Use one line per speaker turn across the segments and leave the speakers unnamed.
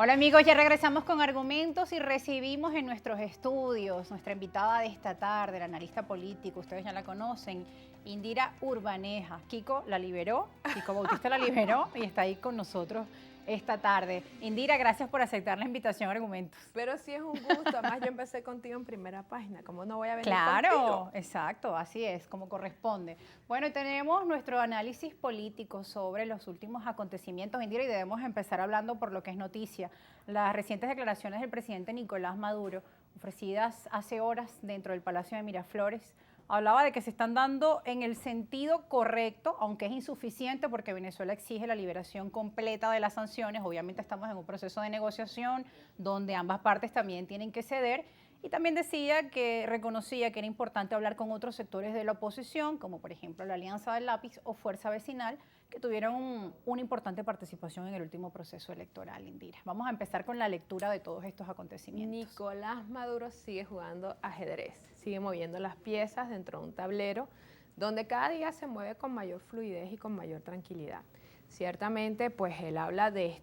Hola amigos, ya regresamos con argumentos y recibimos en nuestros estudios nuestra invitada de esta tarde, la analista político, ustedes ya la conocen, Indira Urbaneja. Kiko la liberó, Kiko Bautista la liberó y está ahí con nosotros esta tarde. Indira, gracias por aceptar la invitación a Argumentos.
Pero sí es un gusto, además yo empecé contigo en primera página, ¿cómo no voy a venir
Claro,
contigo?
exacto, así es, como corresponde. Bueno, y tenemos nuestro análisis político sobre los últimos acontecimientos, Indira, y debemos empezar hablando por lo que es noticia. Las recientes declaraciones del presidente Nicolás Maduro, ofrecidas hace horas dentro del Palacio de Miraflores, hablaba de que se están dando en el sentido correcto, aunque es insuficiente porque Venezuela exige la liberación completa de las sanciones. Obviamente estamos en un proceso de negociación donde ambas partes también tienen que ceder. Y también decía que reconocía que era importante hablar con otros sectores de la oposición, como por ejemplo la Alianza del Lápiz o Fuerza Vecinal, que tuvieron una importante participación en el último proceso electoral, Indira. Vamos a empezar con la lectura de todos estos acontecimientos.
Nicolás Maduro sigue jugando ajedrez, sigue moviendo las piezas dentro de un tablero donde cada día se mueve con mayor fluidez y con mayor tranquilidad. Ciertamente, pues él habla de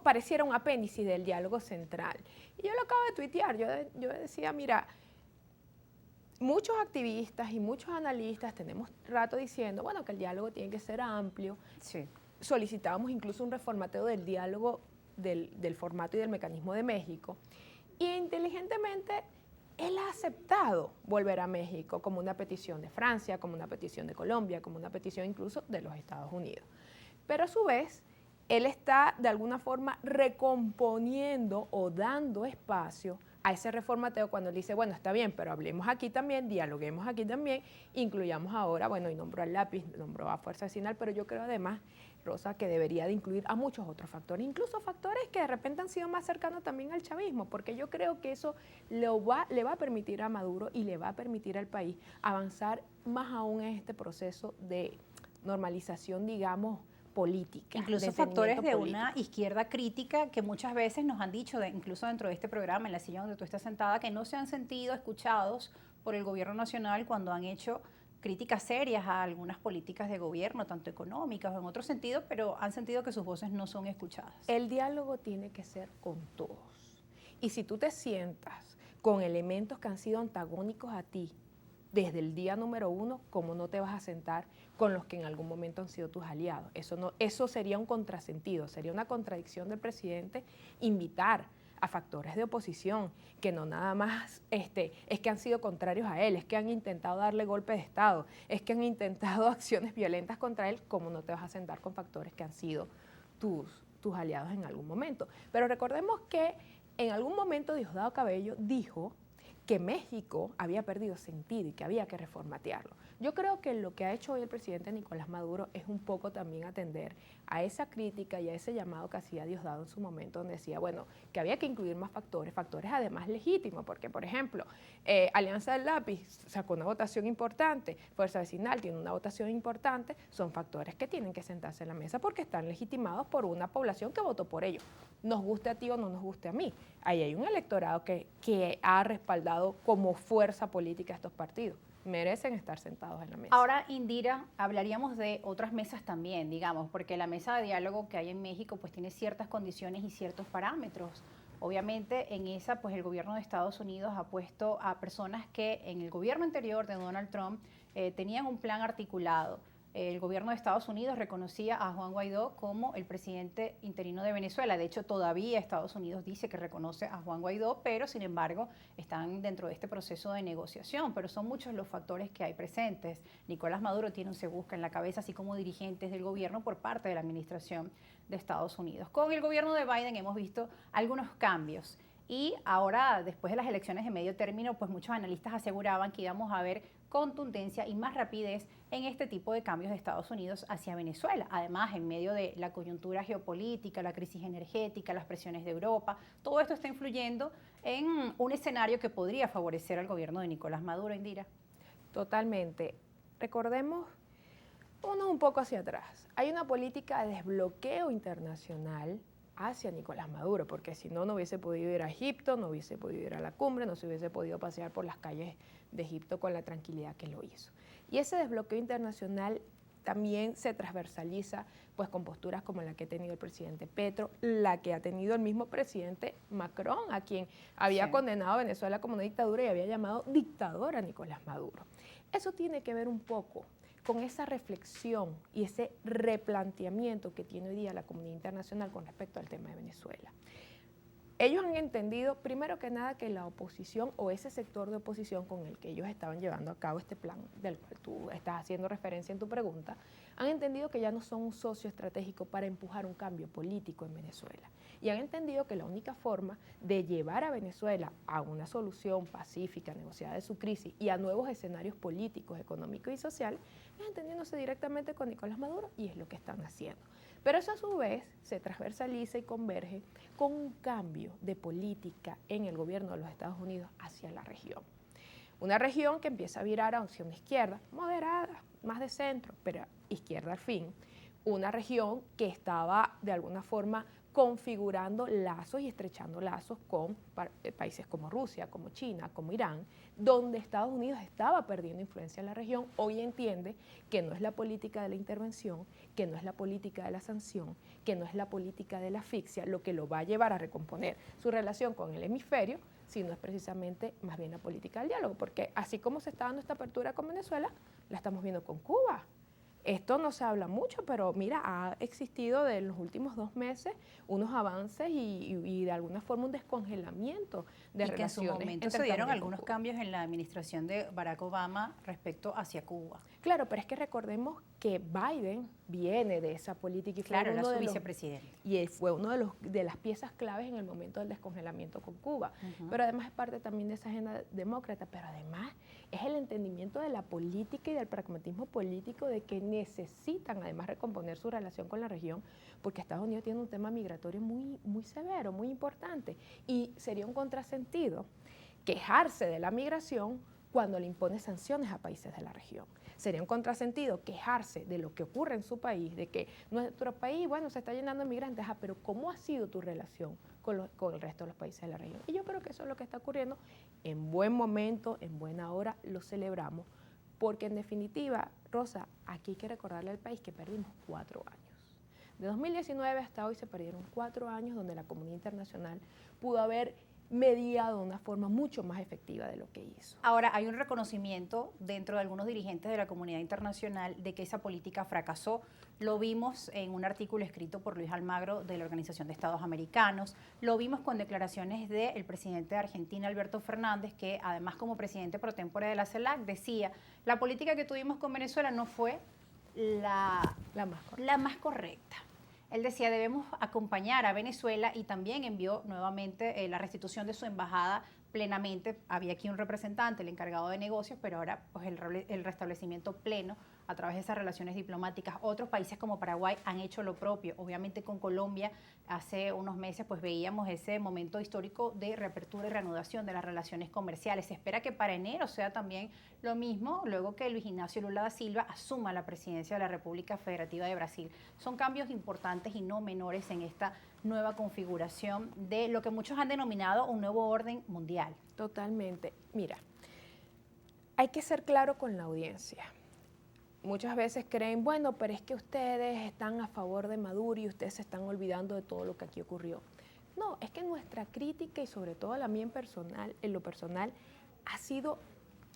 pareciera un apéndice del diálogo central. Y yo lo acabo de tuitear, yo decía, mira, muchos activistas y muchos analistas tenemos rato diciendo, bueno, que el diálogo tiene que ser amplio.
Sí.
Solicitábamos incluso un reformateo del diálogo, del formato y del mecanismo de México. Y inteligentemente él ha aceptado volver a México como una petición de Francia, como una petición de Colombia, como una petición incluso de los Estados Unidos. Pero a su vez, él está de alguna forma recomponiendo o dando espacio a ese reformateo cuando él dice, bueno, está bien, pero hablemos aquí también, dialoguemos aquí también, incluyamos ahora, bueno, y nombró al Lápiz, nombró a Fuerza Vecinal, pero yo creo además, Rosa, que debería de incluir a muchos otros factores, incluso factores que de repente han sido más cercanos también al chavismo, porque yo creo que eso le va a permitir a Maduro y le va a permitir al país avanzar más aún en este proceso de normalización, digamos, política.
Incluso factores de una izquierda crítica que muchas veces nos han dicho, incluso dentro de este programa, en la silla donde tú estás sentada, que no se han sentido escuchados por el gobierno nacional cuando han hecho críticas serias a algunas políticas de gobierno, tanto económicas o en otro sentido, pero han sentido que sus voces no son escuchadas.
El diálogo tiene que ser con todos. Y si tú te sientas con elementos que han sido antagónicos a ti, desde el día número 1, ¿cómo no te vas a sentar con los que en algún momento han sido tus aliados? Eso sería un contrasentido, sería una contradicción del presidente invitar a factores de oposición que no nada más es que han sido contrarios a él, es que han intentado darle golpe de Estado, es que han intentado acciones violentas contra él. ¿Cómo no te vas a sentar con factores que han sido tus aliados en algún momento? Pero recordemos que en algún momento Diosdado Cabello dijo que México había perdido sentido y que había que reformatearlo. Yo creo que lo que ha hecho hoy el presidente Nicolás Maduro es un poco también atender a esa crítica y a ese llamado que hacía Diosdado en su momento, donde decía, bueno, que había que incluir más factores además legítimos, porque, por ejemplo, Alianza del Lápiz sacó una votación importante, Fuerza Vecinal tiene una votación importante, son factores que tienen que sentarse en la mesa porque están legitimados por una población que votó por ellos. Nos guste a ti o no nos guste a mí. Ahí hay un electorado que ha respaldado como fuerza política a estos partidos. Merecen estar sentados en la mesa.
Ahora, Indira, hablaríamos de otras mesas también, digamos, porque la mesa de diálogo que hay en México pues tiene ciertas condiciones y ciertos parámetros. Obviamente en esa pues el gobierno de Estados Unidos ha puesto a personas que en el gobierno anterior de Donald Trump tenían un plan articulado. El gobierno de Estados Unidos reconocía a Juan Guaidó como el presidente interino de Venezuela. De hecho, todavía Estados Unidos dice que reconoce a Juan Guaidó, pero sin embargo están dentro de este proceso de negociación. Pero son muchos los factores que hay presentes. Nicolás Maduro tiene un se busca en la cabeza, así como dirigentes del gobierno por parte de la administración de Estados Unidos. Con el gobierno de Biden hemos visto algunos cambios. Y ahora, después de las elecciones de medio término, pues muchos analistas aseguraban que íbamos a ver contundencia y más rapidez en este tipo de cambios de Estados Unidos hacia Venezuela. Además, en medio de la coyuntura geopolítica, la crisis energética, las presiones de Europa, todo esto está influyendo en un escenario que podría favorecer al gobierno de Nicolás Maduro, Indira.
Totalmente. Recordemos un poco hacia atrás. Hay una política de desbloqueo internacional hacia Nicolás Maduro, porque si no, no hubiese podido ir a Egipto, no hubiese podido ir a la cumbre, no se hubiese podido pasear por las calles de Egipto con la tranquilidad que lo hizo. Y ese desbloqueo internacional también se transversaliza pues con posturas como la que ha tenido el presidente Petro, la que ha tenido el mismo presidente Macron, a quien había condenado a Venezuela como una dictadura y había llamado dictador a Nicolás Maduro. Eso tiene que ver un poco con esa reflexión y ese replanteamiento que tiene hoy día la comunidad internacional con respecto al tema de Venezuela. Ellos han entendido, primero que nada, que la oposición o ese sector de oposición con el que ellos estaban llevando a cabo este plan del cual tú estás haciendo referencia en tu pregunta, han entendido que ya no son un socio estratégico para empujar un cambio político en Venezuela. Y han entendido que la única forma de llevar a Venezuela a una solución pacífica, negociada de su crisis y a nuevos escenarios políticos, económicos y sociales, es entendiéndose directamente con Nicolás Maduro, y es lo que están haciendo. Pero eso a su vez se transversaliza y converge con un cambio de política en el gobierno de los Estados Unidos hacia la región. Una región que empieza a virar a opción de izquierda, moderada, más de centro, pero izquierda al fin. Una región que estaba de alguna forma configurando lazos y estrechando lazos con países como Rusia, como China, como Irán, donde Estados Unidos estaba perdiendo influencia en la región. Hoy entiende que no es la política de la intervención, que no es la política de la sanción, que no es la política de la asfixia lo que lo va a llevar a recomponer su relación con el hemisferio, sino es precisamente más bien la política del diálogo, porque así como se está dando esta apertura con Venezuela, la estamos viendo con Cuba. Esto no se habla mucho, pero mira, ha existido en los últimos 2 meses unos avances y de alguna forma un descongelamiento de relaciones.
Y que en su momento se dieron algunos cambios en la administración de Barack Obama respecto hacia Cuba.
Claro, pero es que recordemos que Biden viene de esa política y fue
claro,
uno
era su
de
vicepresidente.
Y fue uno de las piezas claves en el momento del descongelamiento con Cuba. Pero además es parte también de esa agenda demócrata, pero además es el entendimiento de la política y del pragmatismo político de que necesitan además recomponer su relación con la región, porque Estados Unidos tiene un tema migratorio muy, muy severo, muy importante, y sería un contrasentido quejarse de la migración cuando le impone sanciones a países de la región. Sería un contrasentido quejarse de lo que ocurre en su país, de que nuestro país, bueno, se está llenando de migrantes, pero ¿cómo ha sido tu relación con el resto de los países de la región? Y yo creo que eso es lo que está ocurriendo en buen momento, en buena hora, lo celebramos, porque en definitiva, Rosa, aquí hay que recordarle al país que perdimos 4 años. De 2019 hasta hoy se perdieron 4 años donde la comunidad internacional pudo haber mediado de una forma mucho más efectiva de lo que hizo.
Ahora, hay un reconocimiento dentro de algunos dirigentes de la comunidad internacional de que esa política fracasó. Lo vimos en un artículo escrito por Luis Almagro de la Organización de Estados Americanos, lo vimos con declaraciones del presidente de Argentina, Alberto Fernández, que además como presidente pro tempore de la CELAC decía, la política que tuvimos con Venezuela no fue la más correcta. Él decía, debemos acompañar a Venezuela, y también envió nuevamente la restitución de su embajada plenamente. Había aquí un representante, el encargado de negocios, pero ahora pues el restablecimiento pleno a través de esas relaciones diplomáticas. Otros países como Paraguay han hecho lo propio. Obviamente con Colombia hace unos meses pues veíamos ese momento histórico de reapertura y reanudación de las relaciones comerciales. Se espera que para enero sea también lo mismo, luego que Luis Ignacio Lula da Silva asuma la presidencia de la República Federativa de Brasil. Son cambios importantes y no menores en esta nueva configuración de lo que muchos han denominado un nuevo orden mundial.
Totalmente. Mira, hay que ser claro con la audiencia. Muchas veces creen, bueno, pero es que ustedes están a favor de Maduro y ustedes se están olvidando de todo lo que aquí ocurrió. No, es que nuestra crítica y sobre todo la mía en lo personal, ha sido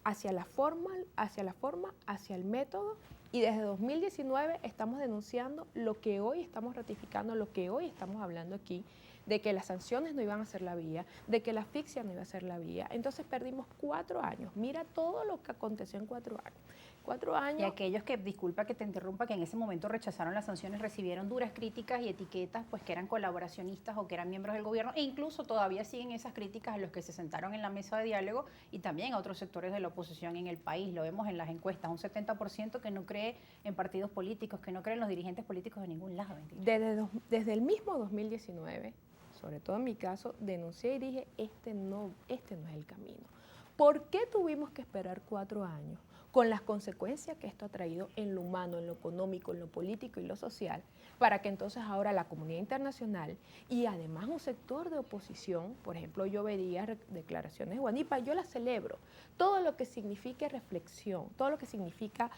hacia la forma, hacia el método, y desde 2019 estamos denunciando lo que hoy estamos ratificando, lo que hoy estamos hablando aquí, de que las sanciones no iban a ser la vía, de que la asfixia no iba a ser la vía. Entonces perdimos 4 años. Mira todo lo que aconteció en 4 años. 4 años.
Y aquellos que, disculpa que te interrumpa, que en ese momento rechazaron las sanciones, recibieron duras críticas y etiquetas, pues que eran colaboracionistas o que eran miembros del gobierno, e incluso todavía siguen esas críticas a los que se sentaron en la mesa de diálogo y también a otros sectores de la oposición en el país. Lo vemos en las encuestas, un 70% que no cree en partidos políticos, que no cree en los dirigentes políticos de ningún lado.
Desde el mismo 2019, sobre todo en mi caso, denuncié y dije, este no es el camino. ¿Por qué tuvimos que esperar 4 años? con las consecuencias que esto ha traído en lo humano, en lo económico, en lo político y lo social, para que entonces ahora la comunidad internacional y además un sector de oposición, por ejemplo, yo vería declaraciones de Guanipa, yo las celebro, todo lo que signifique reflexión, todo lo que significa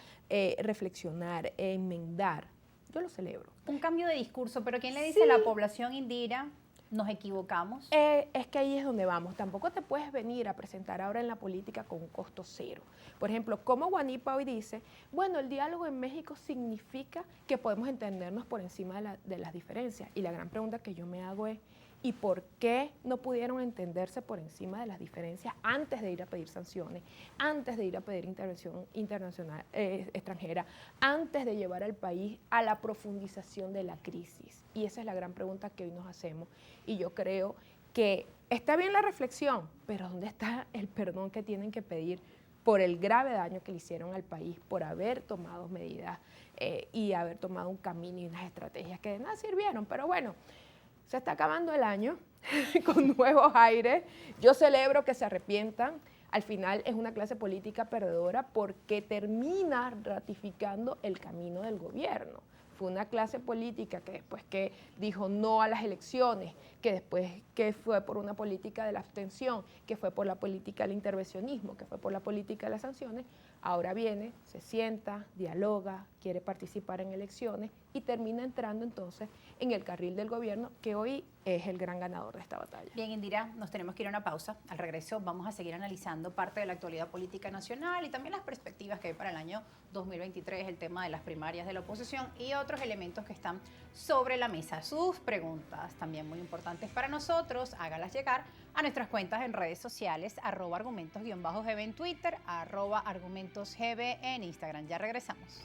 reflexionar, enmendar, yo lo celebro.
Un cambio de discurso, pero ¿quién le dice a la población, Indira, nos equivocamos?
Es que ahí es donde vamos. Tampoco te puedes venir a presentar ahora en la política con un costo cero. Por ejemplo, como Guanipa hoy dice, bueno, el diálogo en México significa que podemos entendernos por encima de las diferencias. Y la gran pregunta que yo me hago es, ¿y por qué no pudieron entenderse por encima de las diferencias antes de ir a pedir sanciones, antes de ir a pedir intervención internacional, extranjera, antes de llevar al país a la profundización de la crisis? Y esa es la gran pregunta que hoy nos hacemos. Y yo creo que está bien la reflexión, pero ¿dónde está el perdón que tienen que pedir por el grave daño que le hicieron al país, por haber tomado medidas y haber tomado un camino y unas estrategias que de nada sirvieron? Pero bueno, se está acabando el año con nuevos aires. Yo celebro que se arrepientan. Al final es una clase política perdedora porque termina ratificando el camino del gobierno. Fue una clase política que después que dijo no a las elecciones, que después que fue por una política de la abstención, que fue por la política del intervencionismo, que fue por la política de las sanciones, ahora viene, se sienta, dialoga, quiere participar en elecciones y termina entrando entonces en el carril del gobierno, que hoy es el gran ganador de esta batalla.
Bien, Indira, nos tenemos que ir a una pausa. Al regreso vamos a seguir analizando parte de la actualidad política nacional y también las perspectivas que hay para el año 2023, el tema de las primarias de la oposición y otros elementos que están sobre la mesa. Sus preguntas, también muy importantes para nosotros, hágalas llegar a nuestras cuentas en redes sociales, @argumentos_gb en Twitter, @argumentosgb en Instagram. Ya regresamos.